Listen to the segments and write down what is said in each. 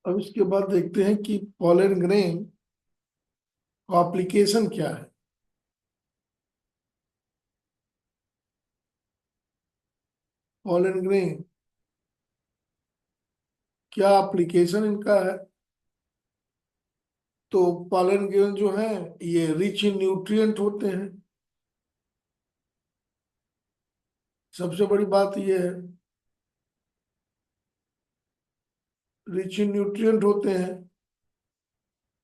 अब इसके बाद देखते हैं कि पॉलन ग्रेन का एप्लीकेशन क्या है। पॉलन ग्रेन क्या एप्लीकेशन इनका है। तो पॉलन ग्रेन जो है ये रिच इन न्यूट्रिएंट होते हैं। सबसे बड़ी बात ये है, रिच इन न्यूट्रिएंट होते हैं।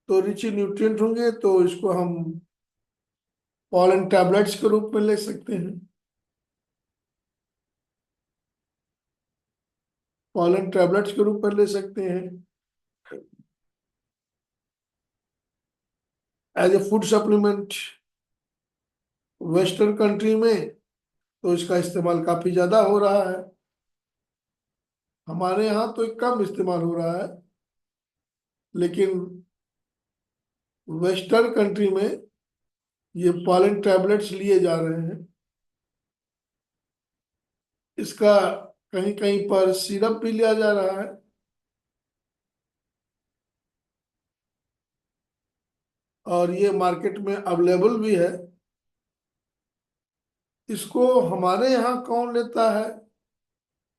तो रिच इन न्यूट्रिएंट होंगे तो इसको हम पॉलन टैबलेट्स के रूप में ले सकते हैं। पॉलन टैबलेट्स के रूप में ले सकते हैं as a food supplement. Western country में तो इसका इस्तेमाल काफी ज्यादा हो रहा है। हमारे यहाँ तो एक कम इस्तेमाल हो रहा है, लेकिन वेस्टर्न कंट्री में ये पॉलन टैबलेट्स लिए जा रहे हैं। इसका कहीं कहीं पर सिरप भी लिया जा रहा है। और ये मार्केट में अवेलेबल भी है। इसको हमारे यहाँ कौन लेता है,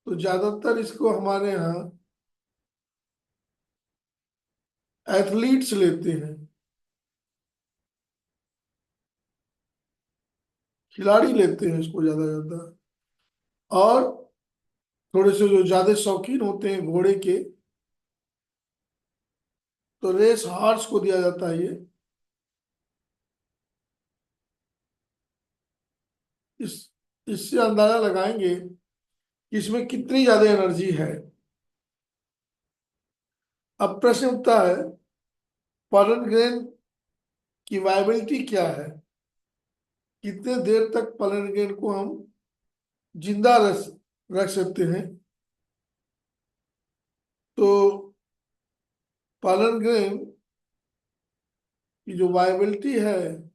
तो ज्यादातर इसको हमारे यहाँ एथलीट्स लेते हैं। खिलाड़ी लेते हैं इसको ज्यादा ज्यादा। और थोड़े से जो ज्यादा शौकीन होते हैं घोड़े के, तो रेस हॉर्स को दिया जाता है ये। इस इससे अंदाजा लगाएंगे कि इसमें कितनी ज्यादा एनर्जी है। अब प्रश्न उठता है, पॉलन ग्रेन की वायबिलिटी क्या है। कितने देर तक पॉलन ग्रेन को हम जिंदा रख रख सकते हैं। तो पॉलन ग्रेन की जो वायबिलिटी है,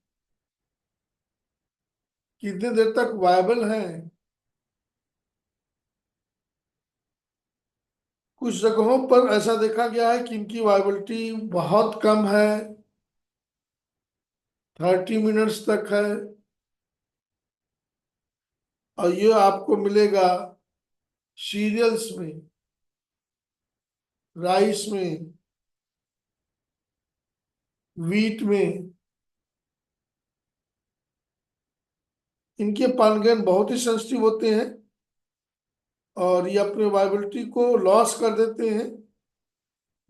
कितने देर तक वायबल है। कुछ जगहों पर ऐसा देखा गया है कि इनकी वायबिलिटी बहुत कम है, 30 मिनट्स तक है। और ये आपको मिलेगा सीरियल्स में, राइस में, वीट में। इनके पानगन बहुत ही सेंसिटिव होते हैं और ये अपने वायबिलिटी को लॉस कर देते हैं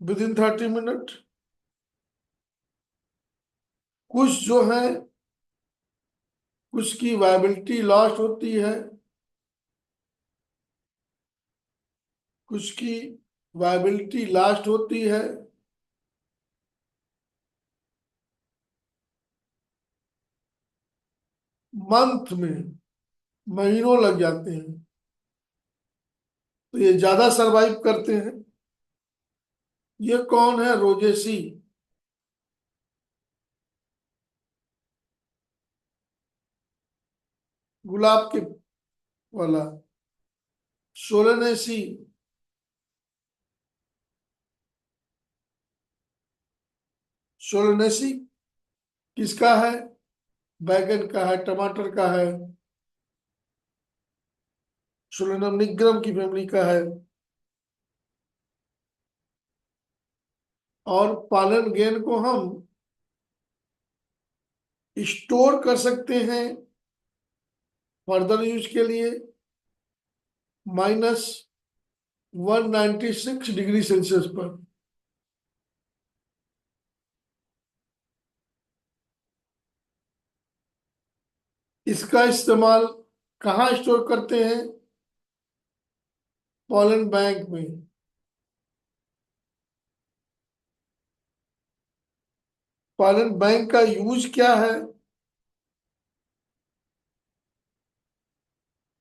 विद इन 30 मिनट। कुछ जो है, कुछ की वायबिलिटी लॉस्ट होती है, कुछ की वायबिलिटी लास्ट होती है मंथ में, महीनों लग जाते हैं। तो ये ज्यादा सरवाइव करते हैं। ये कौन है, रोजेसी। गुलाब के वाला सोलेनेसी। सोलेनेसी किसका है, बैगन का है, टमाटर का है। सोलेनम निग्रम की फैमिली का है। और पालन गेन को हम स्टोर कर सकते हैं फर्दर यूज के लिए -196 डिग्री सेल्सियस पर। इसका इस्तेमाल कहाँ स्टोर करते हैं, पॉलन बैंक में। पॉलन बैंक का यूज क्या है,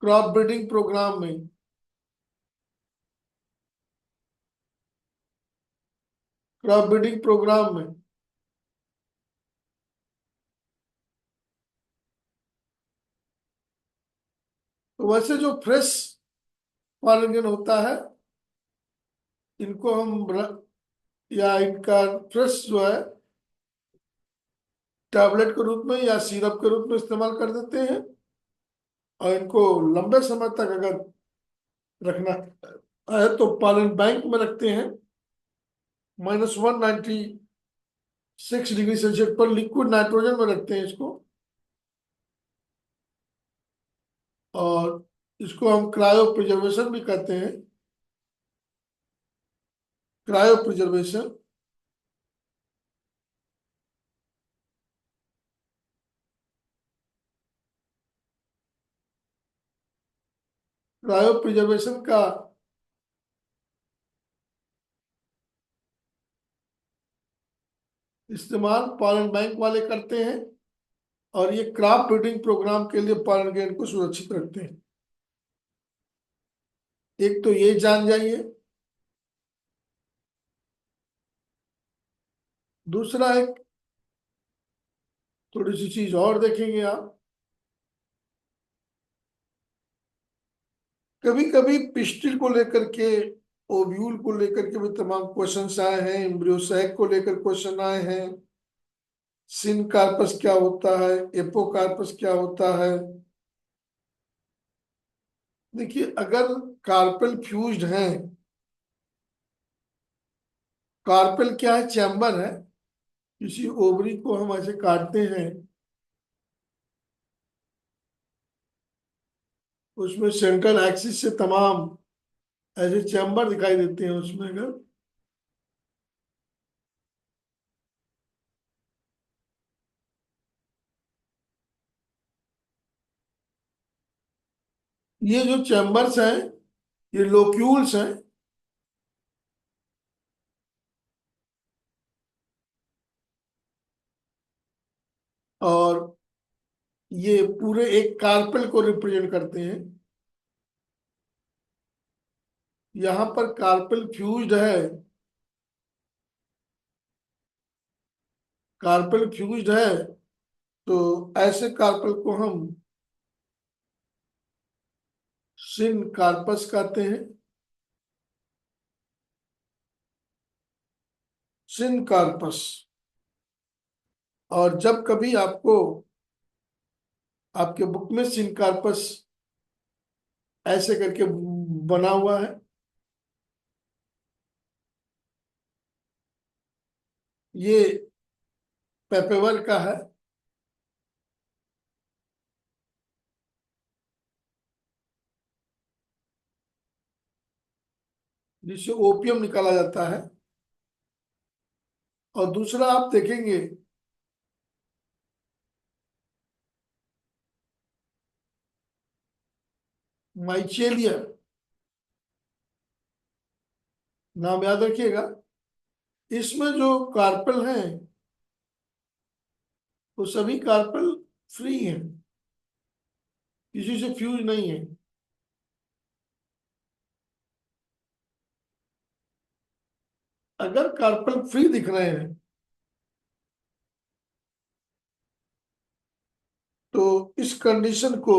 क्रॉप ब्रीडिंग प्रोग्राम में। क्रॉप ब्रीडिंग प्रोग्राम में तो वैसे जो फ्रेश पॉलन होता है, इनको हम या इनका फ्रेश जो है टैबलेट के रूप में या सिरप के रूप में इस्तेमाल कर देते हैं। और इनको लंबे समय तक अगर रखना है तो पालन बैंक में रखते हैं, -196 डिग्री सेल्सियस पर लिक्विड नाइट्रोजन में रखते हैं इसको। और इसको हम क्रायो प्रिजर्वेशन भी कहते हैं, क्रायो प्रिजर्वेशन। क्रायो प्रिजर्वेशन का इस्तेमाल पालन बैंक वाले करते हैं, और ये क्रॉप ब्रीडिंग प्रोग्राम के लिए पालन गेंद को सुरक्षित रखते हैं। एक तो ये जान जाइए। दूसरा एक थोड़ी सी चीज और देखेंगे आप। कभी कभी पिस्टिल को लेकर के, ओव्यूल को लेकर के भी तमाम क्वेश्चंस आए हैं, एम्ब्रियो सैक को लेकर क्वेश्चन आए हैं। सिन कार्पस क्या होता है, एपोकार्पस क्या होता है। देखिए, अगर कार्पेल फ्यूज्ड हैं, कार्पेल क्या है, चैम्बर है। किसी ओवरी को हम ऐसे काटते हैं, उसमें सेंट्रल एक्सिस से तमाम ऐसे चैम्बर दिखाई देते हैं उसमें। अगर ये जो चैम्बर्स हैं, ये लोक्यूल्स हैं। और ये पूरे एक कार्पेल को रिप्रेजेंट करते हैं। यहाँ पर कार्पेल फ्यूज्ड है, कार्पेल फ्यूज्ड है, तो ऐसे कार्पेल को हम सिन कार्पस कहते हैं। सिन कार्पस। और जब कभी आपको आपके बुक में सिन कार्पस ऐसे करके बना हुआ है, ये पेपेवर का है, जिससे ओपियम निकाला जाता है। और दूसरा आप देखेंगे, माइचेलिया, नाम याद रखिएगा। इसमें जो कार्पेल हैं वो सभी कार्पेल फ्री हैं, किसी से फ्यूज नहीं है। अगर कार्पेल फ्री दिख रहे हैं तो इस कंडीशन को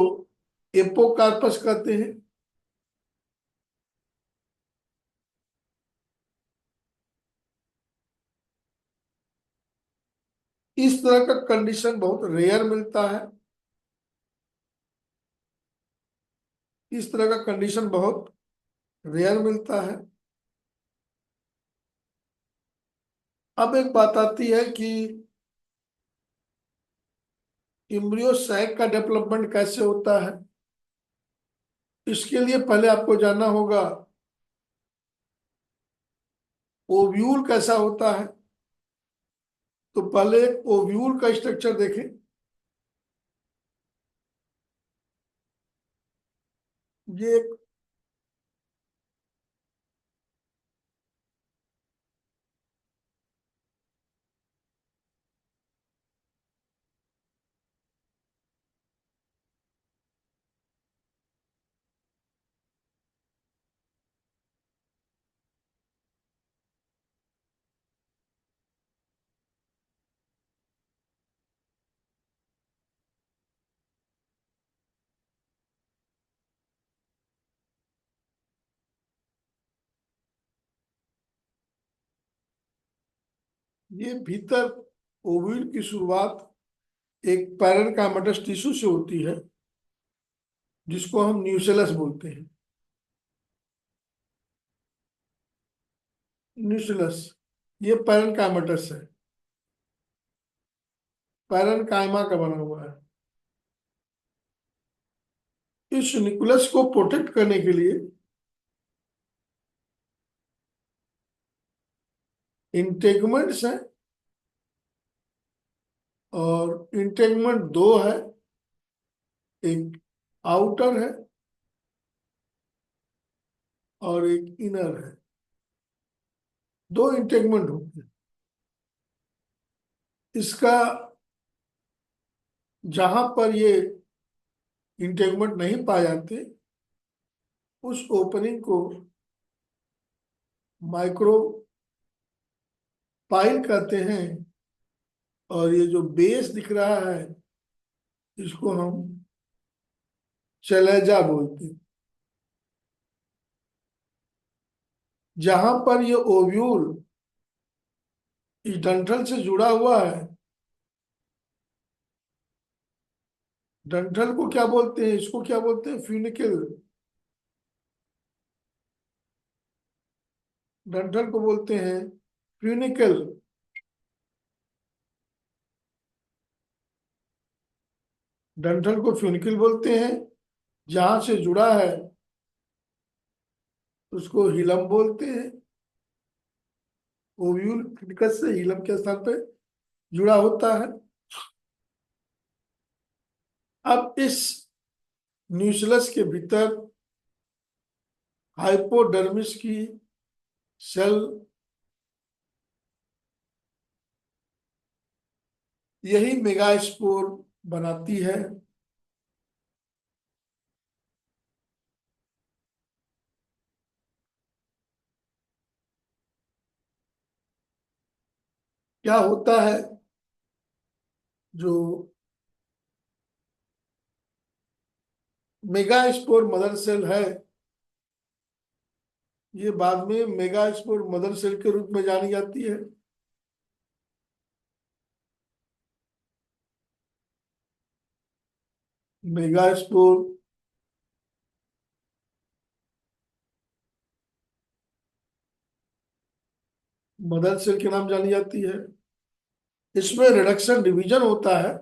एपोकार्पस कहते हैं। इस तरह का कंडीशन बहुत रेयर मिलता है। इस तरह का कंडीशन बहुत रेयर मिलता है। अब एक बात आती है कि इम्ब्रियो सैक का डेवलपमेंट कैसे होता है। इसके लिए पहले आपको जानना होगा ओव्यूल कैसा होता है। तो पहले एक ओव्यूल का स्ट्रक्चर देखें। ये एक ये भीतर ओव्यूल की शुरुआत एक पैरेन्काइमेटस टिश्यू से होती है, जिसको हम न्यूसेलस बोलते हैं। न्यूसेलस ये पैरेन्काइमेटस है, पैरेन्काइमा का बना हुआ है। इस न्यूक्लियस को प्रोटेक्ट करने के लिए इंटेगमेंट्स हैं, और इंटेगमेंट दो है, एक आउटर है और एक इनर है। दो इंटेगमेंट होते हैं। इसका जहां पर ये इंटेगमेंट नहीं पाए जाते, उस ओपनिंग को माइक्रो पाइल कहते हैं। और ये जो बेस दिख रहा है, इसको हम चलेजा बोलते हैं। जहां पर ये ओव्यूल इस डंठल से जुड़ा हुआ है, डंठल को क्या बोलते हैं, इसको क्या बोलते हैं, फ्यूनिकल। डंठल को बोलते हैं फ्यूनिकल। डंठल को फ्यूनिकल बोलते हैं। जहां से जुड़ा है उसको हिलम बोलते हैं। ओव्यूल फिकस से हिलम के स्थान पे जुड़ा होता है। अब इस न्यूक्लियस के भीतर हाइपोडर्मिस की सेल, यही मेगास्पोर बनाती है। क्या होता है, जो मेगास्पोर मदर सेल है, ये बाद में मेगास्पोर मदर सेल के रूप में जानी जाती है। मेगास्पोर मदर सेल के नाम जानी जाती है। इसमें रिडक्शन डिवीजन होता है,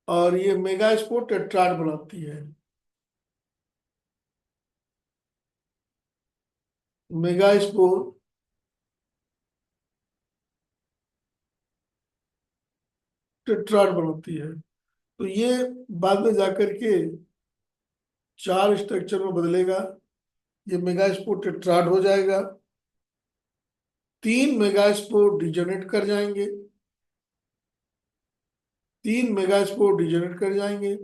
और ये मेगास्पोर टेट्राड बनाती है। मेगास्पोर टेट्राड बनाती है। तो ये बाद में जाकर के चार स्ट्रक्चर में बदलेगा। ये मेगास्पोर टेट्राड हो जाएगा। तीन मेगास्पोर डिजनरेट कर जाएंगे। तीन मेगास्पोर डिजनरेट कर जाएंगे।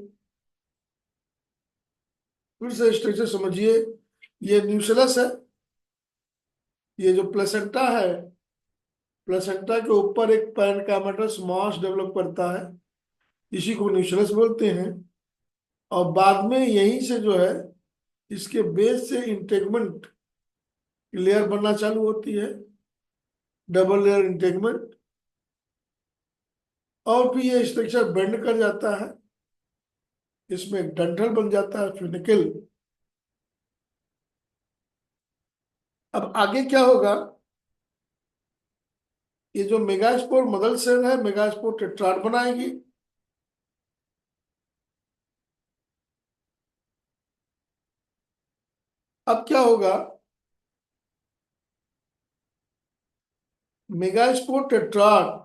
फिर से स्ट्रक्चर समझिए। ये न्यूक्लियस है। ये जो प्लेसेंटा है, प्लेसेंटा के ऊपर एक पैरेन्काइमेटस मास डेवलप करता है, इसी को न्यूक्लियस बोलते हैं। और बाद में यहीं से जो है, इसके बेस से इंटेगमेंट लेयर बनना चालू होती है, डबल लेयर इंटेगमेंट। और फिर ये स्ट्रक्चर बेंड कर जाता है, इसमें एक डंठल बन जाता है, फ्यूनिकल। अब आगे क्या होगा, ये जो मेगास्पोर मदर सेल है, मेगास्पोर टेट्राड बनाएगी। अब क्या होगा, मेगास्पोर टेट्राड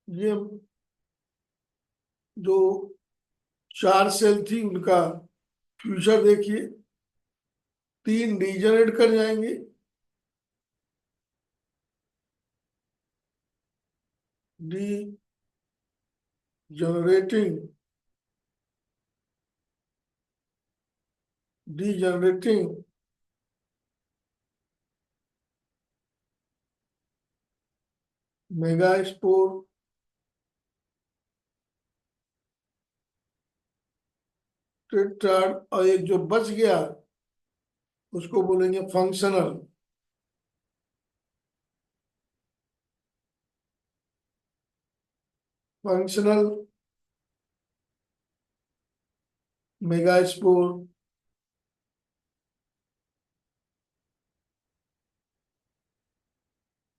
ये जो चार सेल थी, उनका फ्यूचर देखिए। तीन डीजनरेट कर जाएंगे। D generating, D generating megaspore tetrad. और एक जो बच गया, उसको बोलेंगे फंक्शनल। Functional megaspore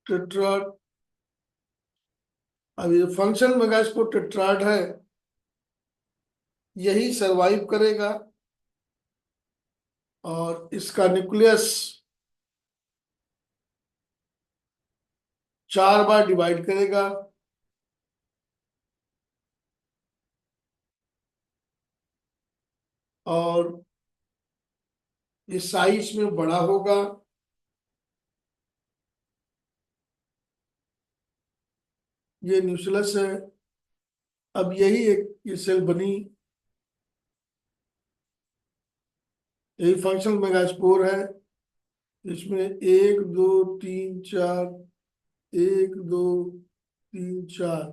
tetrad. अब ये फंक्शनल मेगास्पोर टेट्राड है, यही सरवाइव करेगा और इसका न्यूक्लियस 4 बार डिवाइड करेगा। और ये साइज में बड़ा होगा। ये न्यूक्लियस है। अब यही एक ये सेल बनी, यही फंक्शनल मेगास्पोर है। इसमें 1 2 3 4, 1 2 3 4,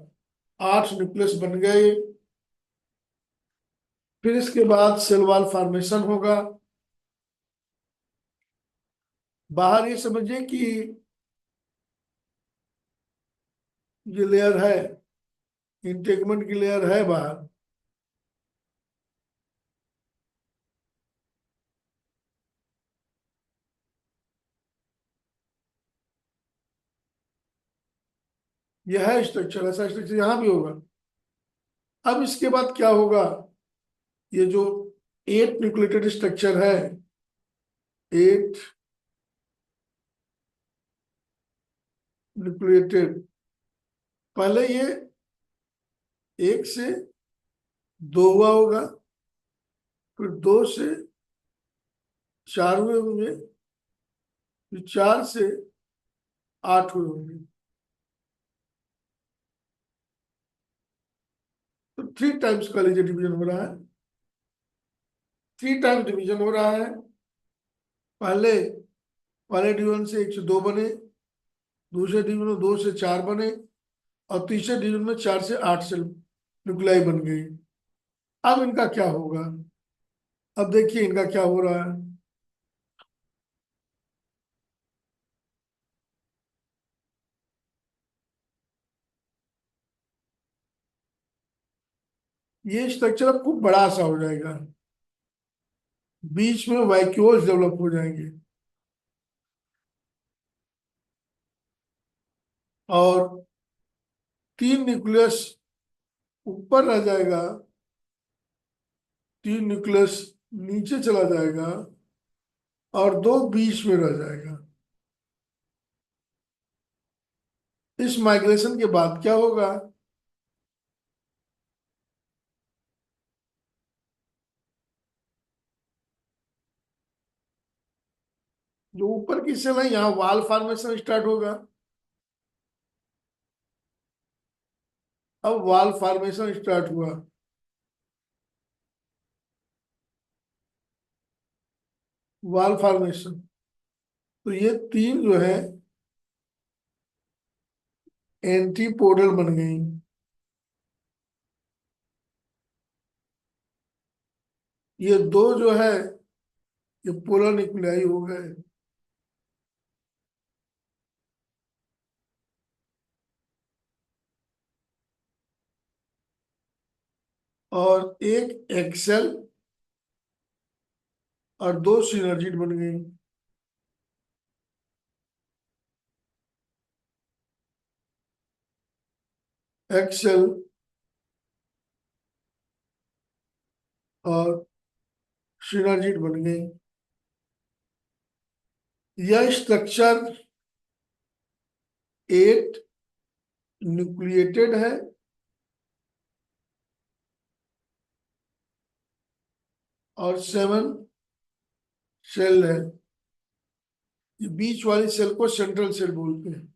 8 न्यूक्लियस बन गए। फिर इसके बाद सेल वॉल फॉर्मेशन होगा। बाहर ये समझिए कि ये लेयर है, इंटेगमेंट की लेयर है बाहर। यह है स्ट्रक्चर, ऐसा स्ट्रक्चर यहां भी होगा। अब इसके बाद क्या होगा, ये जो 8 न्यूक्लिएटेड स्ट्रक्चर है, 8 न्यूक्लिएटेड, पहले ये 1 से 2 हुआ होगा, फिर 2 से 4 हुए होंगे, फिर 4 से 8 हुए होंगे। तो 3 टाइम्स का लीजिए डिवीजन हो रहा है, 3 टाइम्स डिवीजन हो रहा है। पहले पहले डिवीजन से 1 से 2 बने, दूसरे डिवीजन में 2 से 4 बने, और तीसरे डिवीजन में 4 से 8 सेल न्यूक्लियाई बन गई। अब इनका क्या होगा, अब देखिए इनका क्या हो रहा है। ये स्ट्रक्चर अब खूब बड़ा सा हो जाएगा, बीच में वैक्यूल्स डेवलप हो जाएंगे, और 3 न्यूक्लियस ऊपर रह जाएगा, 3 न्यूक्लियस नीचे चला जाएगा, और 2 बीच में रह जाएगा। इस माइग्रेशन के बाद क्या होगा, जो ऊपर की सेल है यहाँ वाल फॉर्मेशन स्टार्ट होगा। अब वाल फॉर्मेशन स्टार्ट हुआ, वाल फॉर्मेशन। तो ये 3 जो है एंटीपोडल बन गई, ये 2 जो है ये पोलर न्यूक्लियाई हो गए। और एक एक्सेल और 2 सिनर्जिड बन गई। एक्सेल और सिनर्जिड बन गई। यह स्ट्रक्चर 8 न्यूक्लिएटेड है और 7 सेल है। ये बीच वाली सेल को सेंट्रल सेल बोलते हैं।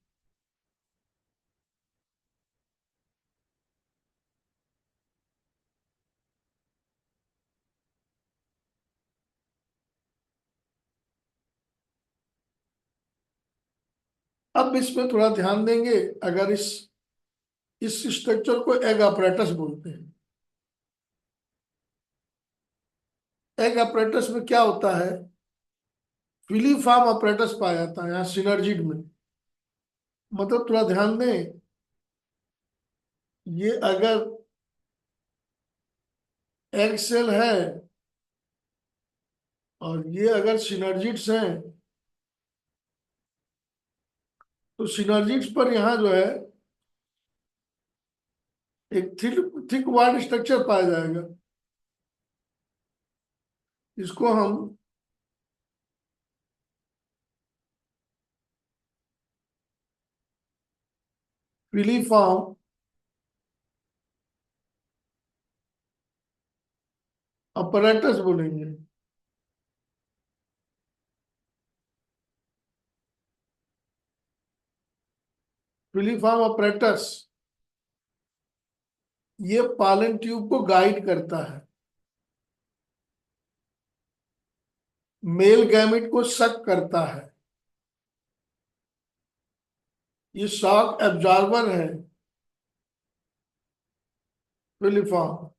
अब इसमें थोड़ा ध्यान देंगे, अगर इस स्ट्रक्चर को एग अपरेटस बोलते हैं। एग अपरेटस में क्या होता है, फिलीफॉर्म अपरेटस पाया जाता है यहाँ सिनर्जिड में। मतलब थोड़ा ध्यान दें, ये अगर एग सेल है और ये अगर सिनर्जिड्स हैं, तो सिनर्जिड्स पर यहाँ जो है एक थिक थिक वार्ड स्ट्रक्चर पाया जाएगा। इसको हम फिलीफॉर्म अपरेटस बोलेंगे। फिलीफॉर्म अपरेटस ये पालन ट्यूब को गाइड करता है, मेल गैमेट को सक करता है। ये शॉक एब्जॉर्बर है फिलीफॉर्म।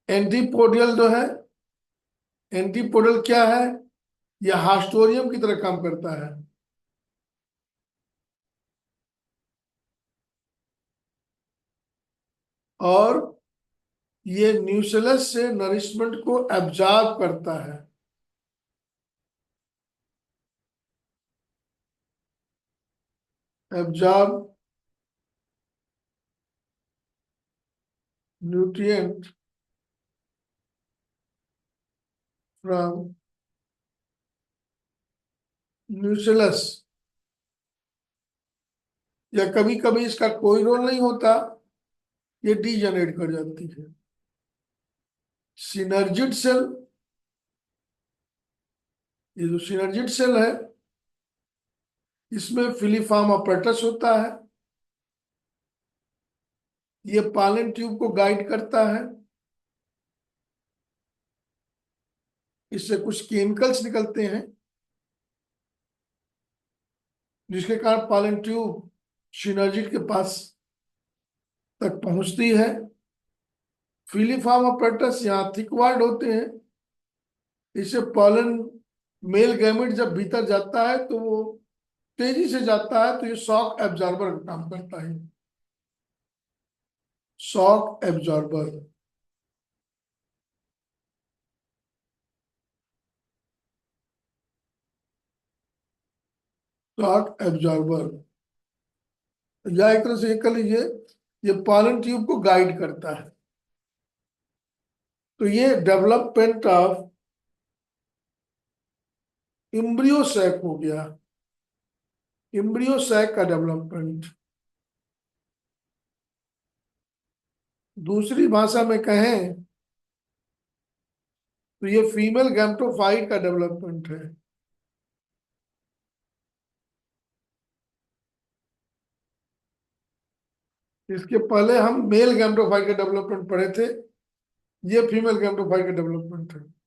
एंटीपोडियल जो है, एंटीपोडियल क्या है? यह हास्टोरियम की तरह काम करता है। और ये न्यूसेलस से नरिशमेंट को एब्जॉर्ब करता है। Absorb nutrient from nucellus. या कभी कभी इसका कोई रोल नहीं होता, ये डीजनरेट कर जाती है। सिनर्जिड सेल, ये जो सिनर्जिड सेल है इसमें फिलीफॉर्म अपरेटस होता है। ये पालन ट्यूब को गाइड करता है। इससे कुछ केमिकल्स निकलते हैं जिसके कारण पालन ट्यूब सिनर्जिड के पास तक पहुंचती है। फिलीफॉर्म अपरेटस यहाँ थिकवार्ड होते हैं। इससे पॉलन मेल गैमेट जब भीतर जाता है तो वो तेजी से जाता है, तो ये शॉक एब्जॉर्बर का काम करता है। शॉक एब्जॉर्बर, शॉक एब्जॉर्बर, या एक तरह से ये कह लीजिए ये पॉलन ट्यूब को गाइड करता है। तो ये डेवलपमेंट ऑफ इम्ब्रियो सैक हो गया, इम्ब्रियो सैक का डेवलपमेंट। दूसरी भाषा में कहें तो ये फीमेल गैमेटोफाइट का डेवलपमेंट है। इसके पहले हम मेल गैमेटोफाइट का डेवलपमेंट पढ़े थे, ये फीमेल गैमेटोफाइट का डेवलपमेंट है।